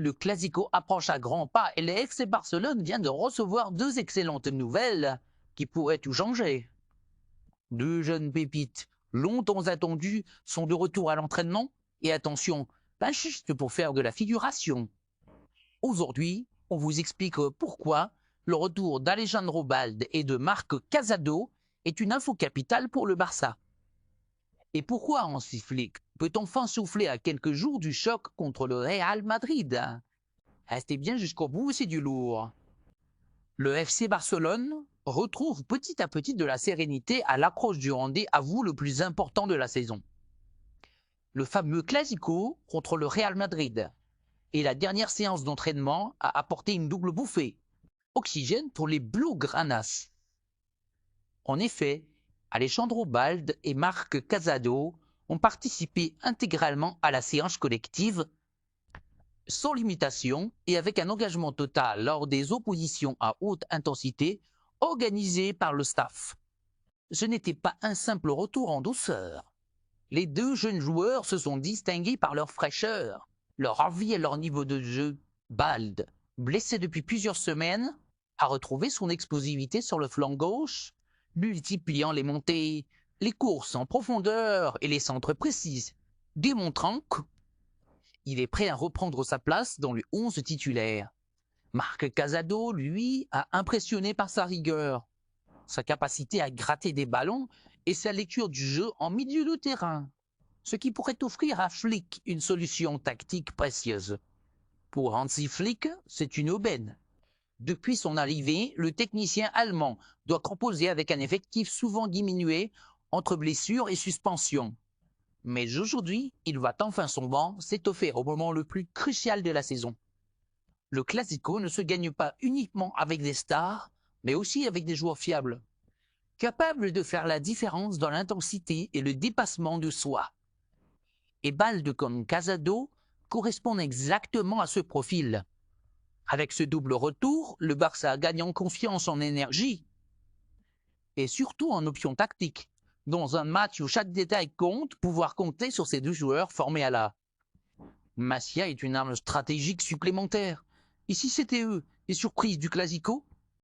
Le Clasico approche à grands pas et le FC Barcelone vient de recevoir deux excellentes nouvelles qui pourraient tout changer. Deux jeunes pépites, longtemps attendues, sont de retour à l'entraînement et attention, pas juste pour faire de la figuration. Aujourd'hui, on vous explique pourquoi le retour d'Alejandro Balde et de Marc Casado est une info capitale pour le Barça. Et pourquoi Hansi Flick peut enfin souffler à quelques jours du choc contre le Real Madrid? Restez bien jusqu'au bout, c'est du lourd. Le FC Barcelone retrouve petit à petit de la sérénité à l'approche du rendez-vous le plus important de la saison. Le fameux Clasico contre le Real Madrid. Et la dernière séance d'entraînement a apporté une double bouffée. Oxygène pour les Blaugranas. En effet, Alejandro Balde et Marc Casado ont participé intégralement à la séance collective, sans limitation et avec un engagement total lors des oppositions à haute intensité organisées par le staff. Ce n'était pas un simple retour en douceur. Les deux jeunes joueurs se sont distingués par leur fraîcheur, leur envie et leur niveau de jeu. Balde, blessé depuis plusieurs semaines, a retrouvé son explosivité sur le flanc gauche, multipliant les montées, les courses en profondeur et les centres précises, démontrant qu'il est prêt à reprendre sa place dans le 11 titulaire. Marc Casado, lui, a impressionné par sa rigueur, sa capacité à gratter des ballons et sa lecture du jeu en milieu de terrain, ce qui pourrait offrir à Flick une solution tactique précieuse. Pour Hansi Flick, c'est une aubaine. Depuis son arrivée, le technicien allemand doit composer avec un effectif souvent diminué entre blessures et suspensions. Mais aujourd'hui, il voit enfin son banc s'étoffer au moment le plus crucial de la saison. Le Clasico ne se gagne pas uniquement avec des stars, mais aussi avec des joueurs fiables, capables de faire la différence dans l'intensité et le dépassement de soi. Et Balde comme Casado correspondent exactement à ce profil. Avec ce double retour, le Barça gagne en confiance, en énergie et surtout en options tactiques. Dans un match où chaque détail compte, pouvoir compter sur ces deux joueurs formés à la Masia est une arme stratégique supplémentaire. Et si c'était eux, les surprises du Clasico,